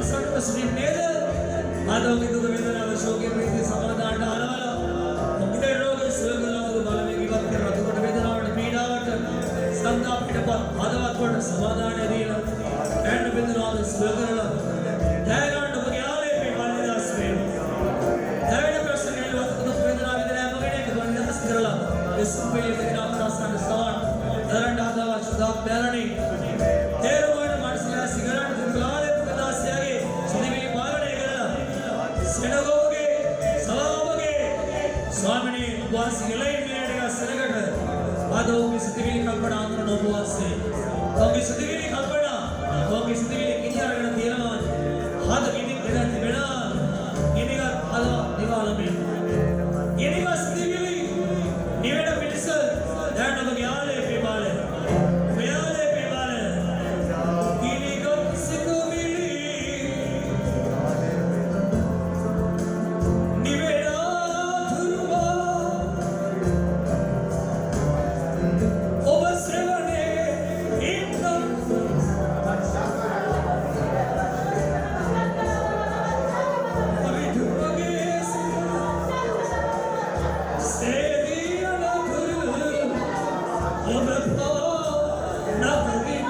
සතුට සිටින් නේද? අද ඔබේ දුක වේදනාව ශෝකයේ ප්‍රීතිය සමාදානට හරවලා ඔබේ රෝග සුවකලවද බලවේග ඉවත් කරලා දුකට වේදනාවට පීඩාවට සංතාපයටපත් හදවත් කොට සමාදානය දීලා දැන් බින්දනාද සුව කරලා දැනගන්න ඔබගේ ආලේපේ වන්දනාස් වේවා. දැන් ප්‍රශ්නේ වලට දුක් වේදනාව විඳලා මොකෙනෙක් වන්දනාස් කරලා විසුපේ දෙනාම රසන සවන් දරණ ආදවා සුදා පැරණි තේරුවන් මනසලා සිගරට් දුලාලේ ප්‍රදාසයගේ සුදිවි පාලනය කරලා සෙනගෝගේ සලාමගේ ස්වාමිනේ වාසිකලයි මෙරටක සෙනගට ආදෝගේ සුදිවි කල්පනා අඳුරන ඔබවාසේ ඔබගේ සුදිවි කල්පනා ඔබගේ සුදිවි කිචාරගෙන තියනවා හද කිදින් දෙන්න තිබෙනා ඉනිගත් හද දිවාලමේ ඉනිගත් සුදිවි නිවෙන පිටස දැන් ඔබගේ ආලේපේ බාලේ මෙයාලේපේ බාලේ ඉනිගත් සිකුවිලි නිවෙනා තුරුවා ඔබ ශ්‍රවණේ ඉන්න අවිදුවගේ සේදියන තුරු ඔබ නගරින්න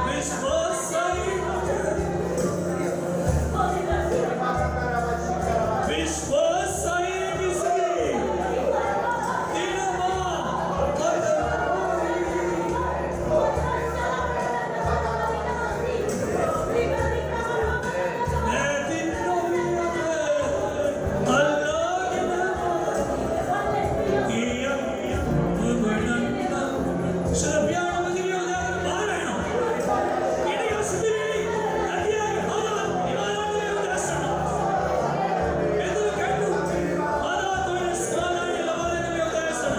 විශ්වාසයි විශ්වාසයි දිනවා නැතින නොවියද අල්ලාගෙන ගියම් ඔබනන්න ශරබ්‍යාන මදිරියෝ දාගෙන බාරනවා ඉනිග සිදිවි අධ්‍යාගේ හදවත් ඉවාලන්නේ උදැස්සන එදුව කැඩු හදවත් වෙන ස්වාදානය ලබාදෙන මේ උදැස්සන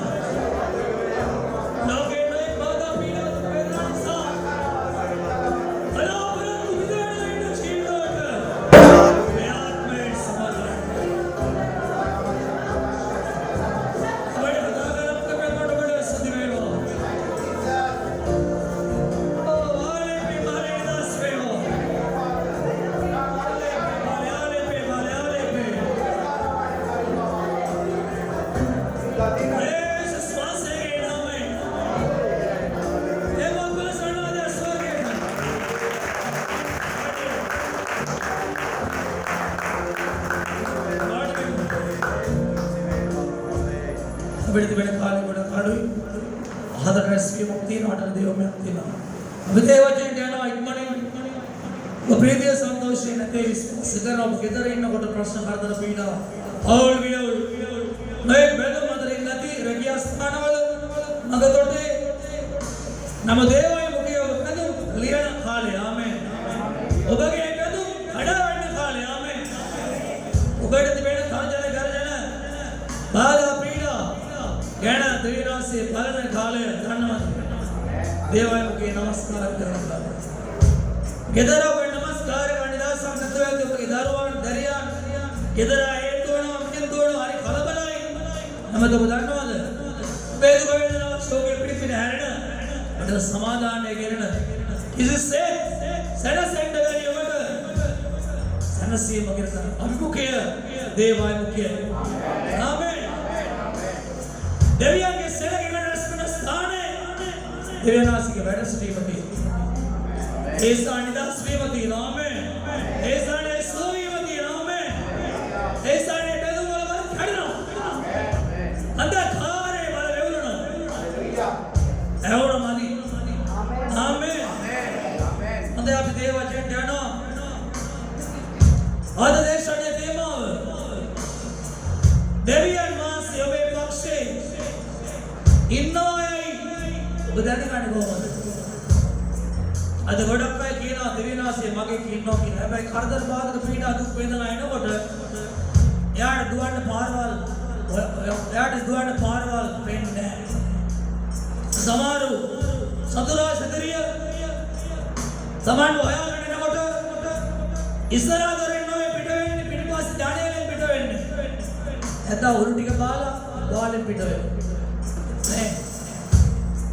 ලෝකේ නොයෙක් බාධා පීඩා දුක් වේදනා නිසා බලාපොරොත්තු විදේන ඉන්න ජීවිතවලට මේ ආත්මයේ සමාදානය ඔබට හදාගන්න ප්‍රකට ඔබට සුදි වේවා. ආලේපේ බාලේ දාස් වේවා. ආලේපේ බාලේ ආලේපේ. යේසුස් වහන්සේගේ නාමයෙන් එවන් වල සරණාද ස්වර්ගයට. අපිට තිබෙන කාලේ ගොඩක් අඩුයි. හතර රැස්වීමක් තියෙනවා, අටර දේවමක් තියෙනවා. අපි ඒ වචෙන් යනවා ඉක්මනින්. ඔබ ප්‍රීතිය සන්තෝෂය නැතේ විශ්වාස කරන ඔබ ගෙදර ඉන්නකොට ප්‍රශ්න කරදර පීඩා අවුල් වියවුල් මේ බෙදම අතරින් නැති රැකියා ස්ථානවල නගතොටේ නම දේවයි මුකිය ඔබ කඳු ලියන කාලේ ආමේන්. ඔබගේ කඳු හඩවන්න කාලේ ආමේන්. ඔබට තිබෙන තර්ජන ගර්ජන බාධා පීඩා ගැන දෙවිනාසේ බලන කාලය දන්නවද? දේවයි මුකිය නමස්කාර කරනවා. ගෙදර ඔබ නමස්කාර කරන දවසක් නැතුව ඇති ඔබගේ දරුවන් දරියන් ගෙදර හේතු වෙනවා මුකින් දුවනවා හරි කලබලයි. නමද ඔබ දන්නවද? ඔබේ දුක වේදනාවක් ශෝකේ පිටින් හැරෙන අද සමාදානය කෙරෙන කිසිසේත් සැනසෙන්න බැරි ඔබට සැනසීම කෙරෙන අභිමුඛය දේවයි මුකිය. ආමේන්. දෙවියන්ගේ සෙනගගෙන රැස්වෙන ස්ථානයේ දෙවියන්ගේ වැඩ සිටීම තියෙනවා. ඒ ස්ථානයේ දස් වීම තියෙනවා. ආමේන්. ඒ ස්ථානයේ සෝවීම තියෙනවා. ආමේන්. ඒ ස්ථානයේ බෙදුම් වල බල කඩනවා. අන්ධකාරයේ බල වෙවුලනවා. ඇවුන මදි. ආමේන්. අද අපි දේව වචනයට යනවා. අද දේශනයේ තේමාව දෙවියන් වහන්සේ ඔබේ පක්ෂේ ඉන්නවයි ඔබ දැනගන්නේ කොහොමද? අද ගොඩක් අය කියනවා දෙවියන් වහන්සේ මගේ ඉන්නවා කියලා. හැබැයි කරදර බාධක පීඩා දුක් වේදනා එනකොට එයාට දුවන්න පාරවල් පේන්නේ නැහැ. සමහරු සතුරා සතරිය සමහරව හොයාගෙන එනකොට ඉස්සරහා දොරෙන් නොවේ පිට වෙන්නේ පිටිපස්සේ ඩාණයෙන් පිට වෙන්නේ. එතන උරු ටික කාලා ගාලෙන් පිට වෙනවා. නේ.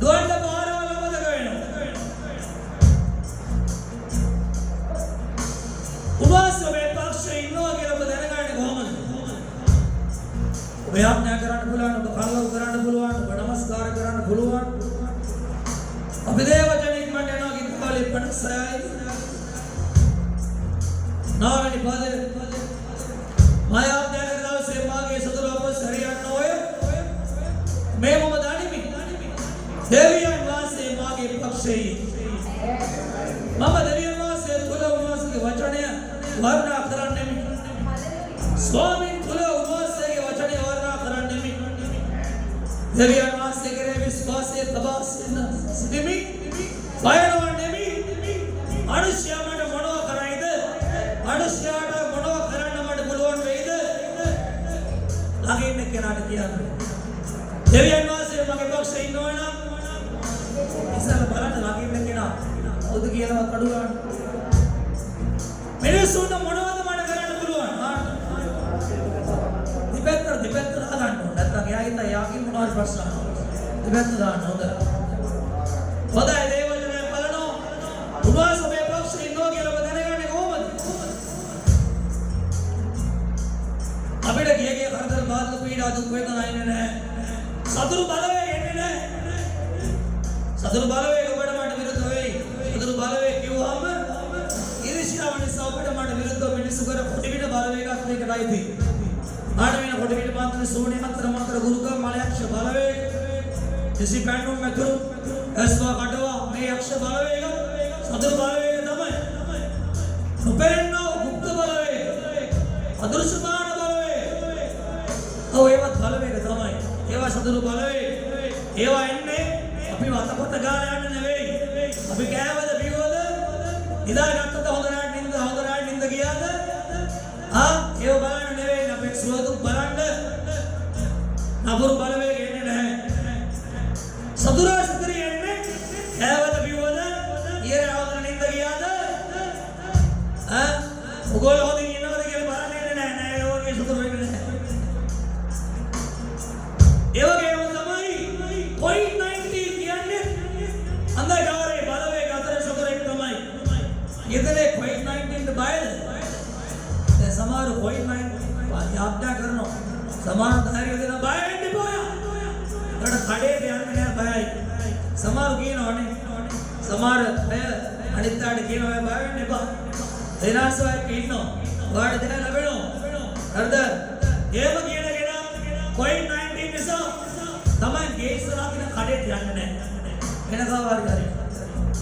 දුවන්න පාරවල් අමතක වෙනවා. ඔබ යාඥා කරන්න පුළුවන්, ඔබ කල්ලව කරන්න පුළුවන්, ඔබ නමස්කාර කරන්න පුළුවන්. අපි දේවජන ඉක්මනට යනවා ගීත කාලේ 56යි. නාවනි පාදේ මා යාඥා කරන දවසේ මාගේ සතුරු අපස් හරියන්න ඔය මේ මම දනිමි. දෙවියන් වාසේ මාගේ පක්ෂයේ මම දෙවියන් වාසේ තුල උන්වහන්සේගේ වචනය වර්ණනා කරන්නෙමි. ස්වාමීන් තුල උන්වහන්සේගේ වචනය වර්ණනා කරන්නෙමි. දෙවියන් වාසේ කෙරේ විශ්වාසය තබා සිටිමි. බය නොවන්නෙමි. අනුශයාමට මොනවා කරයිද? අනුශයාට මොනවා කරන්න මට පුළුවන් වෙයිද? ළඟ ඉන්න කෙනාට කියන්නේ දෙවියන් වාසේ මගේ පක්ෂේ ඉන්නවා නම් ඉස්සර බලන්න ළඟ ඉන්න කෙනා කවුද කියලාවත් අඩු ගන්න. මිනිස්සුන්ට මොනවද මට කරන්න පුළුවන්? දෙපැත්ත දාගන්න ඕන. නැත්නම් යාගින් මොනවද ප්‍රශ්න අහනවා. දෙපැත්ත දාන්න හොඳයි. හොඳයි දේවජනය බලනවා. උන්වහන්සේ මේ පක්ෂේ ඉන්නවා කියලා ඔබ දැනගන්නේ කොහොමද? අපිට ගියේ කරදර බාධක පීඩා දුක් වේදනා එන්නේ නැහැ. සතුරු බලවේග එන්නේ නැහැ. සතුරු බලවේග ඔබට මට විරුද්ධ වෙයි. සතුරු බලවේග කිව්වම ඊර්ෂ්‍යාව නිසා ඔබට මට විරුද්ධව මිනිස්සු කර කොටි පිට බලවේගයක් මේකටයි තියෙන්නේ. ආන වෙන කොටි පිට මාත්‍ර සෝණි මන්ත්‍ර මන්ත්‍ර ගුරුකම් මලයක්ෂ බලවේග කිසි පැන්නුම් මෙතුරු ඇස්වා කටවා මේ යක්ෂ බලවේග සතුරු බලවේග තමයි. උපෙන්නෝ ගුප්ත බලවේග අදෘශ්‍යමාන බලවේග. ඔව් ඒවත් බලවේග තමයි. ඒවා සතුරු බලවේග. ඒවා එන්නේ අපි වතපොත ගාලා යන්න නෙවෙයි. අපි කෑවද බිව්වද? ඉදාගත්තද හොඳ නෑ නින්ද ගියාද? ඒව බලන්න නෙවෙයි. අපි සුවදුක් බලන්න. නපුරු බලවේග එන්නේ නැහැ. සතුරා සතුරිය එන්නේ කෑවද බිව්වද? ඊයේ හොඳ නින්ද ගියාද? ඔයගොල්ලෝ හොඳින් ඉන්නවද කියලා බලන්නේ නැහැ. නෑ ඒ වගේ සතුරු වෙන්නේ නැහැ. ඒ වගේම තමයි COVID-19 කියන්නේ අන්ධකාරයේ බලවේග අතර සතරෙක් තමයි. ඊදලේ COVID-19 බයද? දැන් සමහර COVID-19 යාඥා කරනවා. සමහර ධෛර්ය දෙන බය වෙන්න එපා. ඒකට කඩේට යන්නේ නැහැ බයයි. සමහර කියනවනේ. සමහර අය අනිත්‍යයට කියනවා බය වෙන්න එපා. දෙනාසෝයක ඉන්නවා. ඔයාලට දෙන ලැබෙනවා. හරිද? එහෙම කියන කෙනා COVID-19 නිසා තමයි ගේස්සලා කියන කඩේට යන්නේ නැහැ. වෙන කාවාරි හරි.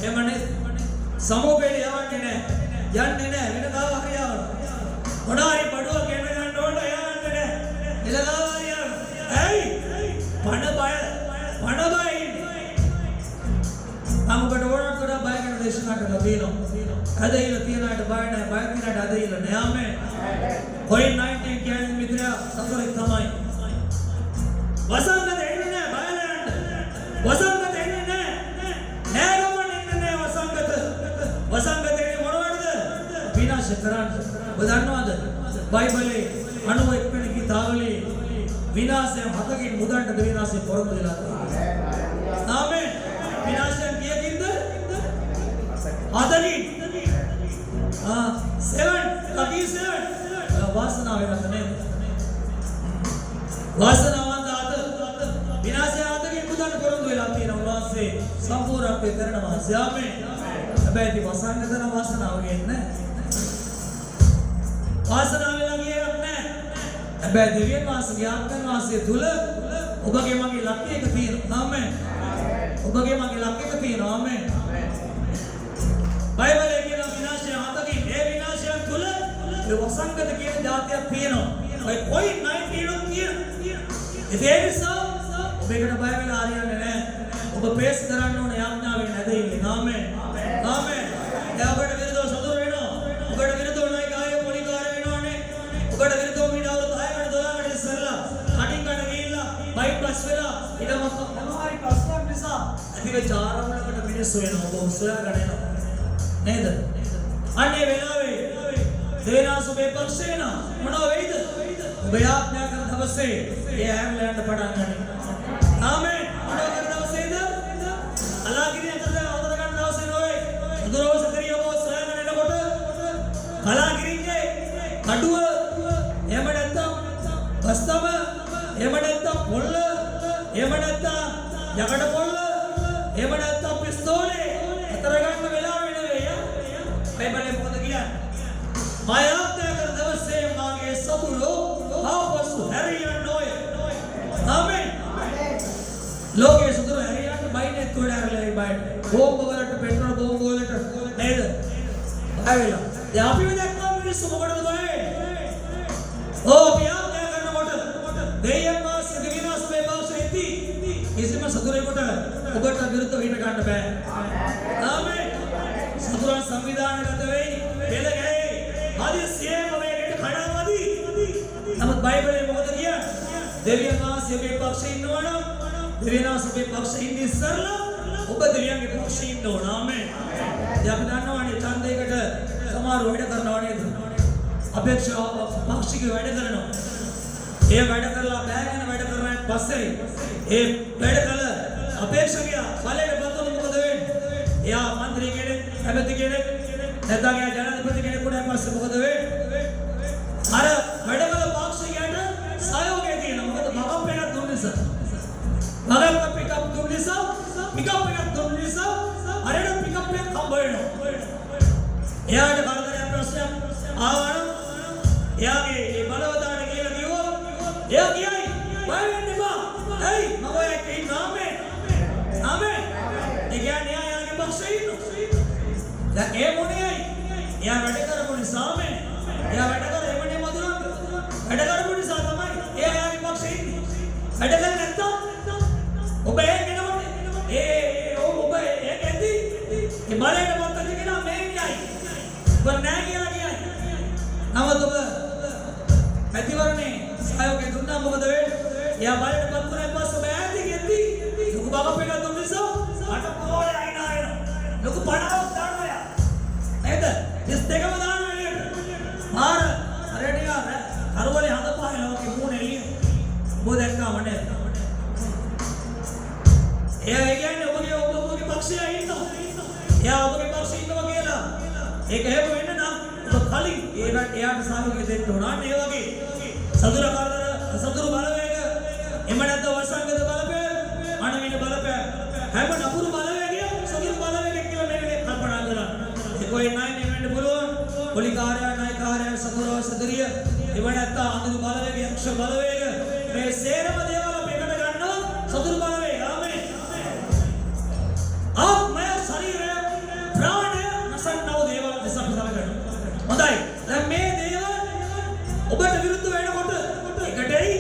එහෙමනේ සමෝපේට යවන්නේ නැහැ. යන්නේ නැහැ වෙන කාවාරි යවනවා. මොනාරි පඩුවක් ගෙන ගන්න ඕන යන්නේ නැහැ. එල කාවාරි යනවා. ඇයි? පණ බය. අමුකට ඕනට වඩා බය කරන දේශනා කරලා තියෙනවා. අදහිල තියනට බය නැහැ. බය තියනට අදහිල නෑ. ආමෙන්. COVID-19 කියන්නේ මිත්‍ර සතරෙක් තමයි. වසංගත එන්නේ නැහැ බයලන්න. වසංගත එන්නේ නැහැ. නෑ ගමන් එන්නේ නැහැ වසංගත. වසංගත එන්නේ මොනවටද? විනාශ කරන්න. ඔබ දන්නවද? බයිබලයේ 91 වෙනි කිතාවලේ විනාශයෙන් 7කින් මුදන්ට විනාශය පොරොන්දු වෙලා තියෙනවා. ආමෙන්. විනාශයෙන් කීයකින්ද? 7කින්. 7 lucky 7. වාසනාව වෙනද නේද? වාසනාවන්ත විනාශය ආතකින් මුදන්න පොරොන්දු වෙලා තියෙනවා. උන්වහන්සේ සම්පූර්ණත්වයේ කරනවා. ආමෙන්. හැබැයි ඉතින් වසංගතන වාසනාව ගන්නේ වාසනාව වෙලා ගියේ නැහැ. හැබැයි දෙවියන් වාසගේ ආත්මන් වාසය තුල ඔබගේ මගේ ලක්ෂයක තියෙනවා. ආමෙන්. ඔබගේ මගේ ලක්ෂයක තියෙනවා. ආමෙන්. බයිබලයේ කියන විනාශය ආතකින් ඒ විනාශයන් තුල ඒ වසංගත කියන જાතියක් තියෙනවා. ඔය COVID-19 කියන ඒ නිසා ඔබේකට බය වෙලා හරියන්නේ නැහැ. ඔබ පේස් කරන්න ඕන යාඥාවෙන් නැදෙන්නේ. ආමෙන්. ආමෙන්. ඔබට විරුද්ධව සතුරු වෙනවා. ඔබට විරුද්ධව නායකයෝ පොලිකාර වෙනවනේ. ඔබට විරුද්ධව මීඩාවල 6කට 12කට ඉස්සරලා කටින් කට ගිහිල්ලා බයික් බස් වෙලා ඊටමත් මොනවාරි ප්‍රශ්නක් නිසා ඇතිවෙච්ච ආරම්භයකට මිනිස්සු වෙනවා. ඔබ සොයාගෙන එනවා. නේද? අනේ වෙලාවේ දේනාසුබේ පක්ෂේන මොනවා වෙයිද? ඔබ යාඥා කරන දවසේ ඒ හැම්ලෑන්ඩ් පටන් ගන්නවා. ආමෙන්. මොනවා කරන දවසේද? අලාගිරිය අතර අවතර ගන්න දවසේ නොවේ. දුරවස කරියව සොයාගෙන එනකොට කලාගිරියේ කඩුව එහෙම නැත්නම් වස්තම එහෙම යකඩ පොල්ල එහෙම නැත්නම් පිස්තෝලේ අතර ගන්න වෙලාව නෙවෙයි. බයිබලේ මොකද කියන්නේ? මායාත්‍ය කර දවසේ මාගේ සතුරෝ ආපසු හැරියන්න ඕය. ආමෙන්. ලෝකයේ සතුරු හැරියන්න බයිනේ තෝඩාරලයි බයිට. බෝම්බ වලට පෙට්‍රල් බෝම්බ වලට නේද? ආවෙලා. දැන් අපි දැක්කම මිනිස්සු මොකටද බය? අපි ආත්‍ය කරනකොට දෙයයන් වාසිය දිවිනාස් මේ වාසියති. කිසිම සතුරෙකුට ඔබට විරුද්ධව හිට ගන්න බෑ. ආමෙන්. සතුරන් සංවිධානගත වෙයි. බෙද ගැහේ. හදිස්සියෙම මේකට කඩාවදී. නමුත් බයිබලයේ මොකද කියන්නේ? දෙවියන් වාසියගේ පක්ෂේ ඉන්නවනම් දෙවියන් වාසියගේ පක්ෂේ ඉන්න ඉස්සරලා ඔබ දෙවියන්ගේ පක්ෂේ ඉන්න ඕන. ආමෙන්. දැන් අපි දන්නවානේ ඡන්දයකට සමහර වැඩ කරනවා නේද? අපේක්ෂා පාක්ෂික වැඩ කරනවා. ඒ වැඩ කරලා බෑගෙන වැඩ කරනාට පස්සේ ඒ වැඩ කළ අපේක්ෂකයා ඵලයට බතම මොකද වෙන්නේ? එයා മന്ത്രി කෙනෙක්, ඇමති කෙනෙක්, නැත්නම් එයා ජනාධිපති කෙනෙකුට පස්සේ මොකද වෙන්නේ? අර වැඩ කළ පාක්ෂිකයාට සහයෝගය තියෙනවා. මොකද මගප් එකක් දුන්න නිසා. මගප් පිකප් දුන්න නිසා, පිකප් එකක් දුන්න නිසා අරේට පිකප් එකක් හම්බ වෙනවා. එයාට කරදරයක් ප්‍රශ්නයක් ආවනම් එයාගේ ඒ බලවතාවට කියලා කිව්වොත් එයා කියයි බය වෙන්න එපා. ඇයි මම ඔයක ඉන්නවා ආමෙන්. ආමෙන්. ඒ කියන්නේ එයාගේ පක්ෂේ ඉන්නවා. දැන් ඒ මොණේයි එයා වැඩ කරපු නිසා ආමෙන්. එයා වැඩ කර එමනේ මදුරන් වැඩ කරපු නිසා තමයි එයා එයාගේ පක්ෂේ ඉන්නේ. වැඩ කරන්නේ නැත්තම් ඔබ ඒකෙනවනේ. ඔබ ඒකෙන්දි ඒ බලයට මත්තද කියනවා මේ කියයි. ඔබ නැහැ කියලා කියයි. නමුත් ඔබ මැතිවරණේ සහයෝගය දුන්නා මොකද වෙන්නේ? එයා බලයට පත් වුණාන් පස්සේ ඔබ ඈත ගෙද්දි ලොකු බගප් එකක් දුන්න නිසා අට පොලේ අයිනා වෙනවා. ලොකු පණාවක් දානවා යා. නේද? 32ම දානවා නේද? මාර රෙඩියා අරවලේ හඳ පායනවා ඔකේ මූණ එළිය. ඔබ දැක්කම නේද? එයා කියන්නේ ඔබගේ පක්ෂයේ ඉන්නවා. එයා ඔබගේ පක්ෂයේ ඉන්නවා කියලා. ඒක එහෙම වෙන්න නම් ඔබ කලින් එයාට සහයෝගය දෙන්න ඕන. අන්න ඒ වගේ සතුරු කරදර සතුරු බලවේග එම නැත්නම් වසංගත බලපෑම අනවින බලපෑම හැම නපුරු බලවේගය සතුරු බලවේග කියලා මේ වෙලේ කල්පනා කරන්න. ඒ කොයි නයි වෙන්න පුළුවන්. පොලිකාරය නායකාරය සතුරු සතුරිය එම නැත්නම් අඳුරු බලවේග යක්ෂ බලවේග මේ සේරම දේවල් අපි එකට ගන්නවා සතුරු බලවේග. ආමෙන්. ආත්මය ශරීරය ප්‍රාණය නසන්නව දේවල් නිසා අපි කරගන්නවා. හොඳයි. දැන් මේ දේවල් ඔබට විරුද්ධ වෙනකොට එකටයි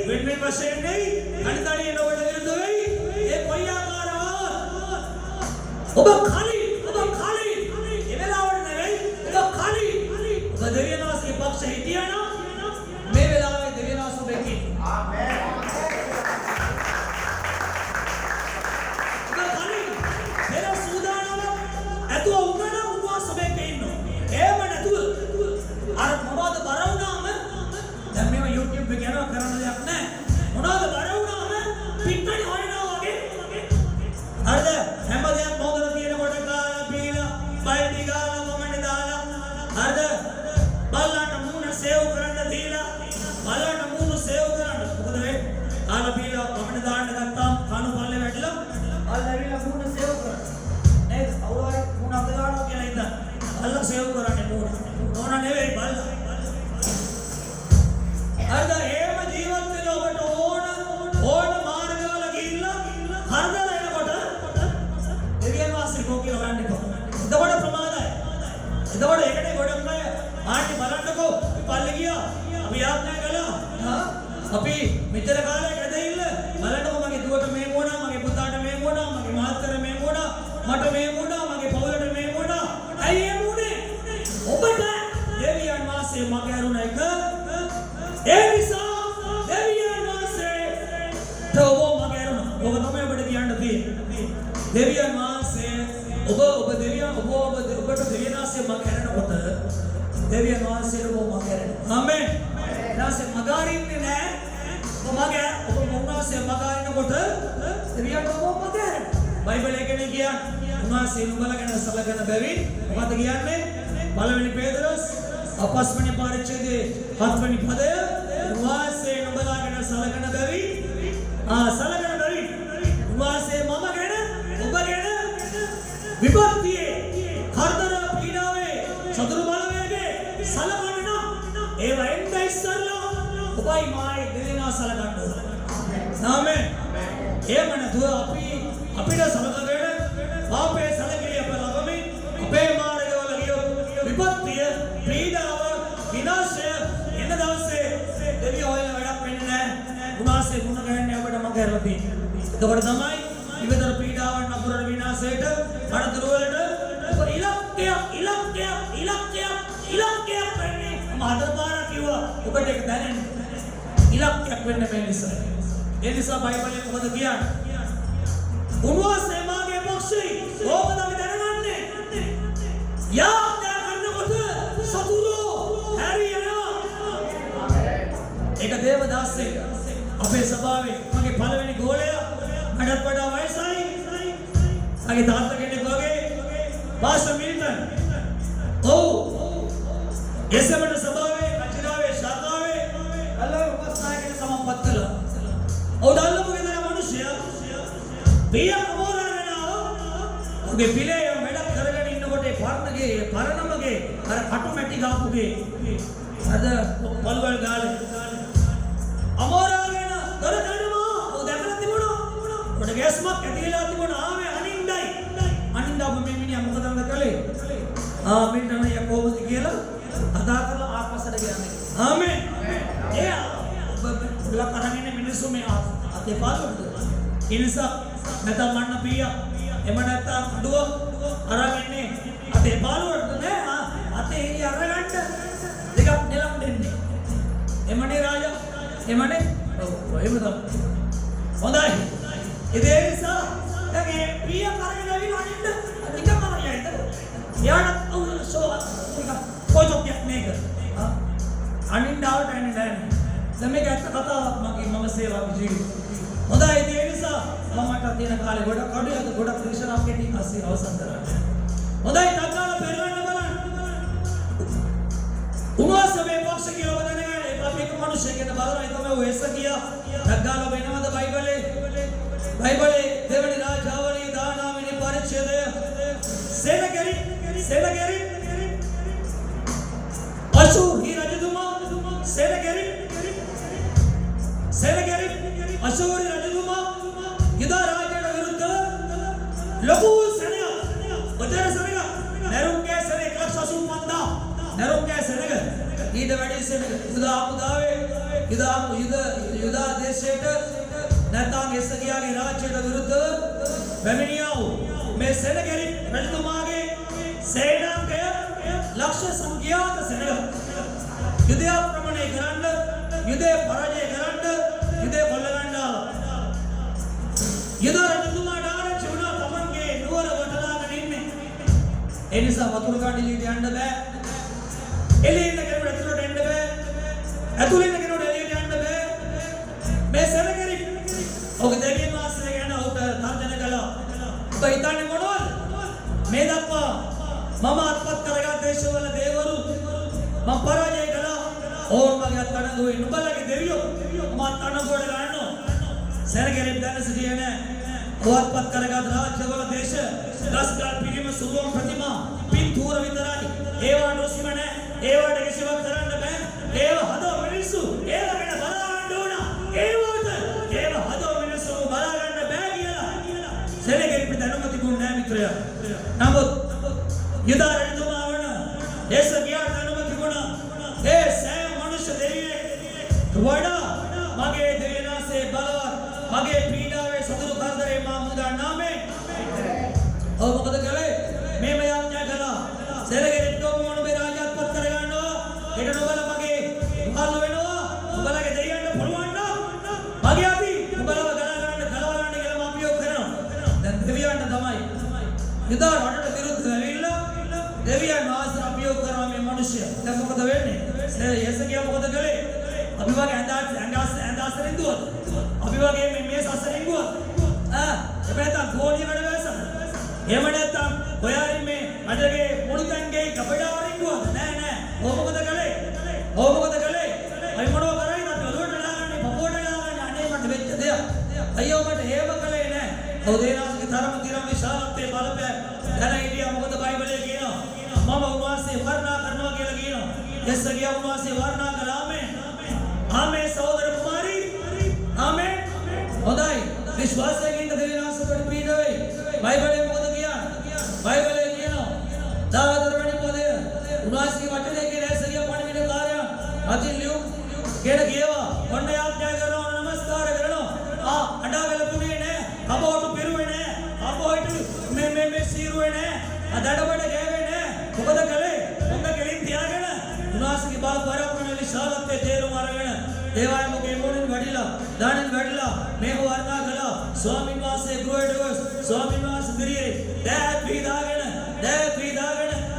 වෙන වශයෙන් නෙයි අනිතණිය ඔබට විරුද්ධ වෙයි. ඒ කොයි ආකාරව ඔබ ખાલી ඒ වෙලාවට නෙවෙයි ඔබ ખાલી ඔබ දෙවියන් වාසයේ පක්ෂ හිටියා නම් මේ වෙලාවේ දෙවියන් වාස ඔබෙකි. ආමෙන්. ඔබ ખાલી පෙර සූදානම ඇතුව උගන උපවාස ඔබෙක ඉන්නවා. එහෙම නැතුව අර මොනවද බර වුණාම දැන් මේව YouTube එකේ යනවා කරන්න දෙයක් නැහැ. මොනවද බර වුණාම පිට්ටනි හොයනවා වගේ. හරිද? හැම දෙයක් මොකද තියෙනකොට කාලා පීලා බයිටි ගාලා වමනේ දාලා හරිද? බලන්න මූණ සේව් කරන්න දීලා බලන්න මූණ සේව් කරන්න. මොකද වෙන්නේ? කාලා පීලා වමනේ දාන්න ගත්තාම කණු පල්ලේ වැටිලා අල්ල ඇවිල්ලා මූණ සේව් කරන්න. නේද? අවුරුවර මූණ අත ගන්නවා කියලා ඉඳන් අල්ල සේව් කරන්නේ මූණ. ඕන නෙවෙයි බලන්න. හරිද? එහෙම ජීවත් වෙන ඔබට ඕන මාර්ගවල ගිහිල්ලා හරිද එනකොට දෙවියන් වාසය කෝකිල ගන්න එපා. එතකොට ප්‍රමාදයි. එතකොට ඒකනේ ගොඩක් අය ආන්නේ බලන්නකෝ අපි පල්ලේ ගියා. අපි යාත්‍රා කළා. අපි මෙතර කාලයක් ඇදහිල්ල බලන්නකෝ මගේ දුවට මේ වුණා, මගේ පුතාට මේ වුණා, මගේ මහත්තයාට මේ වුණා, මට මේ වුණා, මගේ පවුලට මේ වුණා. ඇයි ඒ වුණේ? ඔබට දෙවියන් වාසය මගේ අරුණ එක ඒ නිසා දෙවියන් වාසයේ තව මගේ අරුණ ඔබ තමයි ඔබට කියන්න තියෙන්නේ. දෙවියන් වාසයේ ඔබ දෙවියන් ඔබට දෙවියන් වාසයේ මගේ අරනකොට දෙවියන් වාසයේ ඔබ මගේ අරන. ආමෙන්. ඊටසේ මගාරින්නේ නැහැ. ඔබ මොනවාසේ මගාරිනකොට දෙවියන් ඔබ මගේ අරන. බයිබලයේ කියන්නේ උන්වහන්සේ නුඹලගෙන සලකන බැවින් මොකද කියන්නේ? පළවෙනි පේතරුස් අපස්මනි පරිච්ඡේදයේ 7 වෙනි පදය උන්වහන්සේ නුඹලාගෙන සලකන බැවින් සලකන බැවින් උන්වහන්සේ සතුරු බලවේගේ සලකන්න නම් ඒව එන්න ඉස්සල්ලා ඔබයි මායි දෙදෙනා සලකන්න ඕන. ආමෙන්. එහෙම නැතුව අපිට සලකගෙන පාපේ සලකලිය අප ළඟමින් අපේ මාර්ගවල ගියොත් විපත්තිය, පීඩාව, විනාශය එන දවසේ දෙවියෝ හොයන වැඩක් වෙන්නේ නැහැ. උනාසේ ගුණ ගන්නේ අපිට මග හැරලා තියෙන්නේ. එතකොට තමයි ඉවතර පීඩාවන් නපුරන විනාශයට අනතුරු වලට ඉලක්කයක් වෙන්නේ. මහතර පාර කිව්වා ඔබට ඒක දැනෙන්නේ. ඉලක්කයක් වෙන්න බැහැ නිසා. ඒ නිසා බයිබලයේ මොකද කියන්නේ? උන්වහන්සේ මාගේ පක්ෂේ ඕකද අපි දැනගන්නේ. යාත්‍රා කරනකොට සතුරෝ හැරි යනවා. ඒක දේවදාසේ අපේ සභාවේ මගේ පළවෙනි ගෝලයා මටත් වඩා වයසයි. මගේ තාත්තා කෙනෙක් වගේ පාස්ටර් මිල්ටන්. ඔව්. එසමන සභාවේ කචිරාවේ ශාඛාවේ අල්ලාහ් උපස්ථායකෙන සමම්පත් කළා. ඔව් දල්ලම ගෙදර මිනිස්සයා පියා මොරාරනවා. ඔගේ පිළේ වැඩක් කරගෙන ඉන්නකොට පරණමගේ අර කටුමැටි ගාපුගේ අද පල්වල් ගාලේ අමෝරාගෙන දොර කඩනවා. ඔව් දැකලා තිබුණා. උඩ ගෑස්මක් ඇතිලා තිබුණා. ආවේ අනින්දා ඔබ මේ මිනිහා මොකදද කළේ? මිල්ටන් අයියා කොහොමද කියලා අදා කරලා ආපස්සට ගියානේ. ආමෙන්. ඒ ඔබ බලා කරගෙන මිනිස්සු මේ අතේ පාළුවද? ඒ නිසා නැත්නම් මන්න පීයා එම නැත්නම් අඩුව අරගන්නේ අතේ පාළුවද නෑ. අතේ එළිය අරගන්න දෙකක් නෙලම් දෙන්නේ. එමනේ රාජා. එමනේ. ඔව් එහෙම තමයි. හොඳයි. ඒ නිසා දැන් මේ පීයා කරගෙන ඇවිල්ලා අනින්න නිකන් අරයයිද? යාට සෝ කොයිදොක් මේක. අනින්දාවට එන්නේ නැහැ. දැන් මේක ඇත්ත කතාවක් මම සේවා ජීවිතේ. හොඳයි ඒ නිසා මමට තියෙන කාලේ ගොඩක් ක්‍රිස්තියානි අපේ අස්සේ අවසන් කරා. හොඳයි තත්කාල පෙරවන්න බලන්න. උන්වහන්සේ මේ පක්ෂ කියලා වදනගන්නේ අපි එක මිනිහෙක්ගෙන් බලනවා තමයි ඔය එස්ස කියා. තත්කාල වෙනවද බයිබලේ දෙවනි රාජාවලියේ 19 වෙනි පරිච්ඡේදය සෙනගරි අශූරි රජතුමා සෙනගරි අශූරි රජතුමා යුදා රාජ්‍යයට විරුද්ධව ලොකු සෙනග නැරුම්ගේ සෙනග 185,000 නැරුම්ගේ සෙනග ඊට වැඩි සෙනග යුදා හමුදාවේ යුදා දේශයට නැත්නම් එස්සගියාගේ රාජ්‍යයට විරුද්ධව පැමිණියා වූ මේ සෙනගරි රජතුමාගේ සේනාංගය ලක්ෂ සංඛ්‍යාත සෙනග යුදය ආක්‍රමණය කරන්න යුදය පරාජය කරන්න යුදය කොල්ලගන්න යුද රජතුමාට ආරංචි වුණා තමන්ගේ නුවර වටලාගෙන ඉන්නේ. ඒ නිසා වතුර කඩලියට යන්න බෑ. එළියේ ඉන්න කෙනෙකුට ඇතුළට එන්න බෑ. ඇතුළේ ඉන්න කෙනෙකුට එළියට යන්න බෑ. මේ සෙනගරි ඔගේ දෙවියන් වහන්සේ ගැන ඔහුට තර්ජන කළා. ඔබ හිතන්නේ මොනවද? මේ දක්වා මම අත්පත් කරගත් දේශවල දේවරු මම පරාජය කළා. ඕන් මගේ අත්අඩංගුවේ නුඹලගේ දෙවියෝ මම අත්අඩංගුවට ගන්නවා. සෙනගරි දැන සිටියේ නැහැ. ඔහුත්පත් කරගත් රාජ්‍යවල දේශ ගස්ගල් පිළිම සුරුවම් ප්‍රතිමා පින්තූර විතරයි. ඒවා නොසිම නැහැ. ඒවට කිසිවක් කරන්න බෑ. ඒව හදව මිනිස්සු ඒව ගැන බලන්න ඕන. ඒවට ඒව හදව මිනිස්සු බලන්න බෑ කියලා සෙනගරි දැනුම තිබුණේ නැහැ මිත්‍රයා. නමුත් යුදා රජතුමා වන දේශගියා දැනුම තිබුණා. ඒ සෑම මනුෂ්‍ය දෙවියෙක් වඩා මගේ දෙවියන්සේ බලවත් මගේ පීඩාවේ සතුරු කරදරේ මා මුදා නාමේ. ඔව් මොකද කළේ? මේම යාඥා කළා. සෙනගරි තෝමෝන මේ රාජ්‍යත්පත් කරගන්නවා. හෙට නොබල මගේ මහල්ල වෙනවා. ඔබලගේ දෙවියන්ට පුළුවන් නම් මගේ අපි ඔබලව ගලවන්න කියලා මම අභියෝග කරනවා. දැන් දෙවියන්ට තමයි යුදා රටට විරුද්ධව ඇවිල්ලා දෙවියන් වහන්සේ අභියෝග කරනවා මේ මිනිස්සයා. දැන් මොකද වෙන්නේ? එසකියා මොකද කළේ? අපි වගේ ඇඳාසරින් දුවද? අපි වගේ මේ සසරින් දුවද? එපැත්තක් ගෝණිය වැඩ වැසන. එහෙම නැත්නම් ඔයාරින් මේ අදගේ මුළුතැන්ගේ කපඩාවරින් දුවද? නෑ. ඔය මොකද කළේ? අයි මොනව කරයිද? ඔළුවට දාගන්නේ, පපුවට දාගන්නේ. අනේ මට වෙච්ච දෙයක්. අයියෝ මට හේම කළේ නෑ. ඔව් දේනාස්ගේ තරම තිරම විශාලත්වයේ බලපෑ. දැන හිටියා මොකද බයිබලයේ කියනවා? මම උන්වහන්සේ උන්වහන්සේ වර්ණනා කරනවා කියලා කියනවා. එස්සගියා උන්වහන්සේ වර්ණනා කළා ආමේ සහෝදර කුමාරී ආමේ හොඳයි විශ්වාසයෙන් ඉන්න දෙවියන්සට පීඩ වෙයි. බයිබලයේ මොකද කියන්නේ? බයිබලයේ කියනවා 14 වෙනි පදය උන්වහන්සේගේ වචනේ කියන එස්සගියා පණිවිඩ කාර්යය අතින් ලියු කියන කියවා ඔන්න යාඥා කරනවා නමස්කාර කරනවා අඬා වෙලපුනේ නෑ කබෝටු පිරුවේ නෑ කබෝයිට මේ සීරුවේ නෑ අදඩබඩ ගෑවේ නෑ මොකද කළේ මොකද කෙලින් තියාගෙන උන්වහන්සේගේ බල පරාක්‍රම විශාලත්වයේ තේරුම අරගෙන ඒවායේ මොකේ මොනින් වැඩිලා දානෙන් වැඩිලා මේක වර්ණනා කළා ස්වාමීන් වහන්සේ ගෘහයට ස්වාමීන් වහන්සේ දිරියේ දෑත් වීදාගෙන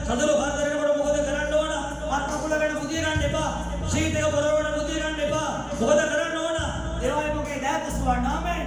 සදරු හතරකට මොකද කරන්න ඕන අත්කුලගෙන මුදිය ගන්න එපා ශීතක පොරවන මුදිය ගන්න එපා මොකද කරන්න ඕන ඒවායේ මොකේ දෑත් ස්වාමීන් ආමෙන්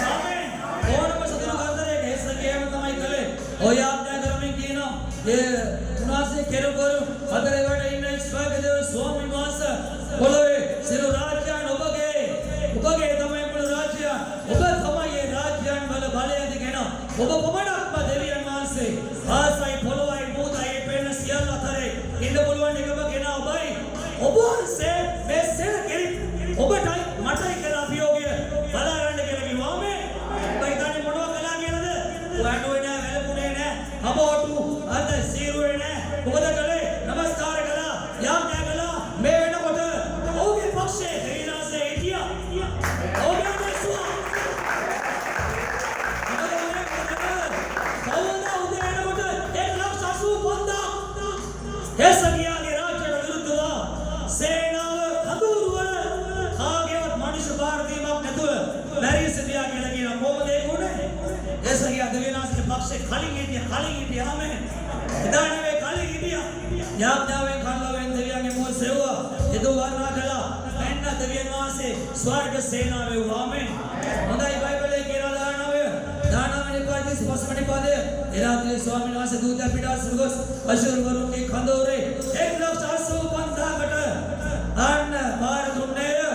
ආමෙන් ඕනම සදරු හතරේ හේසකේම තමයි කළේ ඔය ආඥා කරමින් කියනවා ඒ උන්වහන්සේ කෙරුකරු හතරේ වැඩ ඉන්න ඉස්වාගේ දේව ස්වාමීන් වහන්සේ පොළොවේ සිරු රාජ්‍යයන් ඔබගේ තමයි මුළු රාජ්‍යය ඔබ තමයි ඒ රාජ්‍යයන් වල බලය දෙගෙන ඔබ පමණක්ම දෙවියන් වහන්සේ ආසයි පොළොවයි මුදයි පෙන්න සියල්ල අතරේ ඉන්න පුළුවන් එකම කෙනා ඔබයි ඔබ වහන්සේ මේ සෙල කෙරි ඔබටයි මටයි කියලා අභියෝගය බලා ගන්න කියලා කිව්වා මේ ඔබ ඉතින් මොනවා කළා කියලාද ඔයාටෝයි නෑ වැළපුනේ නෑ කබෝටු අද සීරුවේ නෑ මොකද කළේ නමස්කාර කළා යාඥා කළා මේ වෙනකොට ඔහුගේ පක්ෂේ දෙවියන්සේ හිටියා ඔබේ දැසුවා එස්සගියාගේ රාජ්‍යයට විරුද්ධව සේනාව කඳුරුවල කාගේවත් මනුෂ්‍ය භාරදීමක් නැතුව බැරි සිටියා කියලා කියන කොහොමද ඒක උනේ? එස්සගියා දෙවියන්ගේ පක්ෂේ කලින් හිටියා ආමෙන්. එදා නෙවෙයි කලින් හිටියා. යාඥාවෙන් කල්ලාවෙන් දෙවියන්ගේ මොහ සෙව්වා. ඒක වර්ණනා කළා. මෙන්න දෙවියන් වහන්සේ ස්වර්ග සේනාවේ ආමෙන්. හොඳයි බයිබලයේ කියලා දානවෙනි පාඩේ පස්වෙනි පාඩේ එරාත්‍රී ස්වාමීන් වහන්සේ දූත පිටාසුර ගොස් අශුර වරුන්ගේ කඳවුරේ 1,85,000කට අන්න බාර දුන්නේ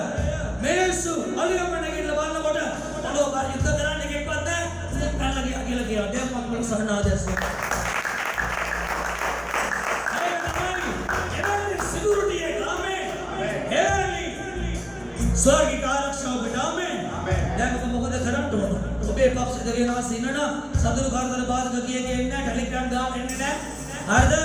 මේසු අලියමන කියලා බලනකොට මොනවා බාර යුද්ධ කරන්න එකක්වත් නැහැ කල්ලා ගියා කියලා කියනවා දෙයක් මම සහනාදයස් සිකියුරිටි එක ආමෙන් හේලි ස්වර්ගික ආරක්ෂාව පිටාමෙන් දැන් මොකද කරන්න ඕන ඔබේ පක්ෂ දෙවියන්වහන්සේ ඉන්නනා සතුරු කාර්යතර බාධක කියේ ඉන්නේ ටෙලිග්‍රෑම් දාන්න එන්නේ නැහැ හරිද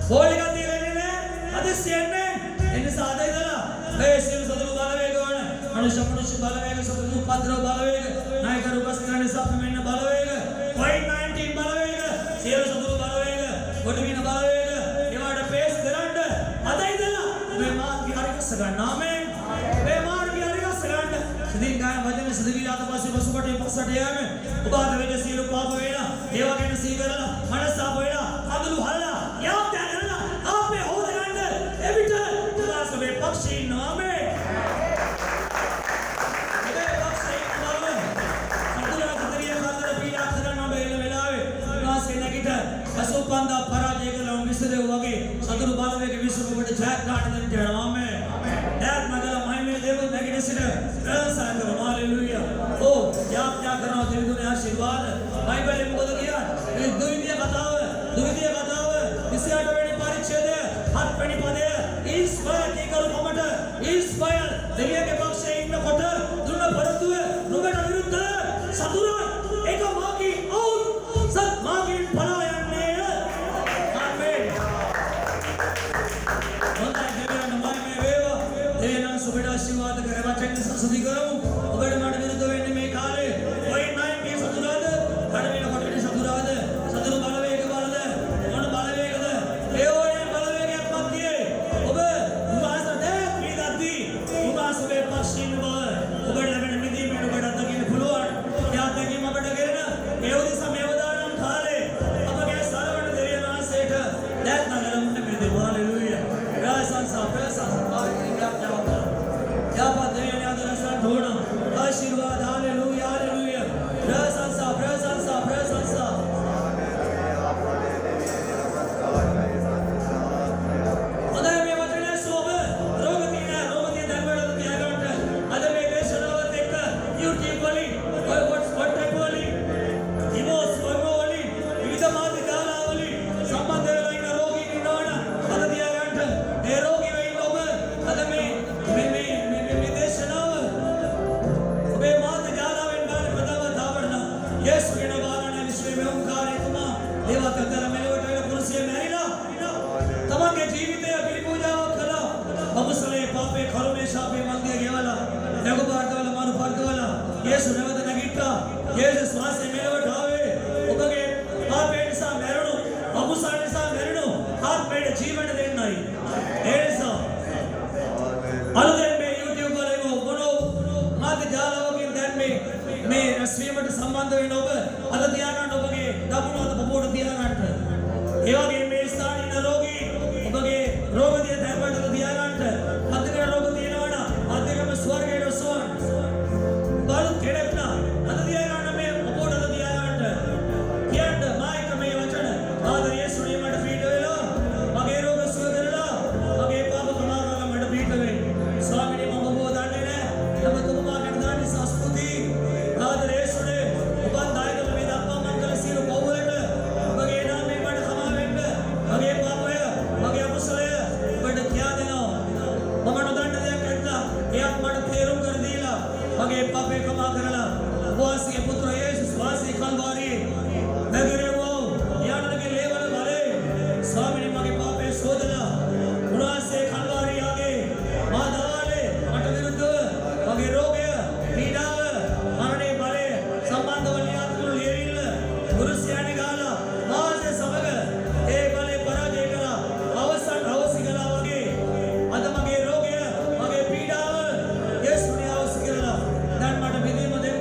කෝල් එකක් දීලා එන්නේ නැහැ හදිස්සිය එන්නේ එනිසා අද ඉඳලා මේ සියලු සතුරු බලවේග වන මනුෂ්‍ය බලවේග සතුරු උපද්‍රව බලවේග නායකරු උපස්ථාන සප්පමෙන්න බලවේග COVID-19 බලවේග සියලු සතුරු බලවේග කොටවින බලවේග ඒවට පේස් කරන්න අද ඉඳලා මේ මාර්ගය හරිගස්ස ගන්න ආමෙන් මේ මාර්ගය හරිගස්ස ගන්න සිතින් ගාන වචන සිදවිලාත පස්සේ පසුකට පස්සට යෑම ඔබ අද වෙන සියලු පාප වේලා ඒවා ගැන සීකරලා මනසාප වේලා අදලු හල්ලා යාත්‍යා කරලා ආපේ හොද ගන්න එවිට උදාසමේ පක්ෂී නාමේ මේ පක්ෂී නාමේ සතුරා කතරිය කාතර පීඩා කරන බෙල වෙලාවේ උදාසේ නැගිට 85000 පරාජය කළා මිසරේ වගේ සතුරු බලවේග විශ්වකට ජයක් ගන්න දෙන්න යනවා ආමේ යාත් මගල මහිමේ දේව නැගිට සිට ප්‍රසන්න हालेलुया ओ යාඥා කරනවා දෙවියන්ගේ ආශිර්වාද බයිබලයේ මොකද කියන්නේ මේ දුවිදිය කතාව 28 වෙනි පරිච්ඡේදය 7 වෙනි පදය ඊස්පයල් කීකරු කොමට ඊස්පයල් දෙවියන්ගේ පක්ෂයේ ඉන්නකොට දුන්න පරතුව නුඹට විරුද්ධ සතුරා ඒක මාගේ අවුත් සත් මාගේ පලා යන්නේ ආමේන් හොඳයි දෙවියන් මහිමේ වේවා දෙවියන් සුබට ආශිර්වාද කරවා චෙන්න සසුදි කරමු ඔබට මට විරුද්ධ වෙන්නේ මේ කාලේ COVID-19 සතුරාද හඩ වෙන කොටේ සතුරාද සතුරු තමන්ගේ ජීවිතය පිළිපූජාවක් කළා. අකුසලයේ පාපේ කර්මයේ ශාපේ මන්දිය ගෙවලා ලඝු පාර්ථවල මාරු පාර්ථවල යේසු නැවත නැගිට්ටා. යේසුස් වහන්සේ මෙලොවට ආවේ ඔබගේ පාපේ නිසා මැරුණු අකුසල නිසා මැරුණු ආත්මයට ජීවන දෙන්නයි. ඒ නිසා අලුතෙන් මේ YouTube වල මොනෝ මාධ්‍ය ජාලවකින් දැන් මේ රැස්වීමට සම්බන්ධ වෙන ඔබ අද තියාගන්න ඔබගේ දකුණු අත පපුවට තියාගන්න. ඒ වගේම මේ ස්ථානයේ ඉන්න රෝගී ඔබගේ රෝග දිය තැන්පතට තියාගන්න. අධික රෝග තියෙනවා නම් අධිකම ස්වර්ගයට සොයන්න. බලු කෙරෙන්න අද තියාගන්න මේ පපුවට අද තියාගන්න. කියන්න මායික මේ වචන ආදර යේසුනේ මට පීඩ වෙලා මගේ රෝග සුව කරලා මගේ පාප කමාරවල මට පීඩ වෙයි. ස්වාමීනි මම ඔබව දන්නේ නැහැ. ඔබතුමාට දානි සස්තුති ආදර යේසුනේ ඔබ දායකව මේ දක්වා මං කළ සියලු පව් වලට ඔබගේ නාමයෙන් මට කමා වෙන්න. මගේ පාපය මගේ අකුසලය ඔබට කියා දෙනවා. මම නොදන්න දෙයක් නැත්නම් එයත් මට තේරුම් කර දීලා මගේ පාපේ කමා කරලා ඔබවහන්සේගේ පුත්‍ර යේසුස් වහන්සේ කල්වාරියේ නැගරෙවෝ යානගේ ලේවල බලේ ස්වාමීනි මගේ පාපේ සෝදලා උන්වහන්සේ කල්වාරියාගේ මා දවාලේ මට විරුද්ධව මගේ රෝගය පීඩාව මරණේ බලය සම්බන්ධව ලියාතුළු ලියවිල්ල කුරුසියානේ ගාලා මාසේ සමග ඒ බලේ පරාජය කළා. අවසි කළා වගේ අද මගේ රෝගය මගේ පීඩාව යේසුනේ අවසි කළා. දැන් මට මිදීම දෙන්න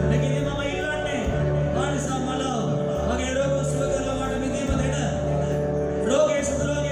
නැගිලි මම ඉල්ලන්නේ මානසා මල මගේ රෝග සුව කරලා මට මිදීම දෙන්න. රෝගේ සුදුලා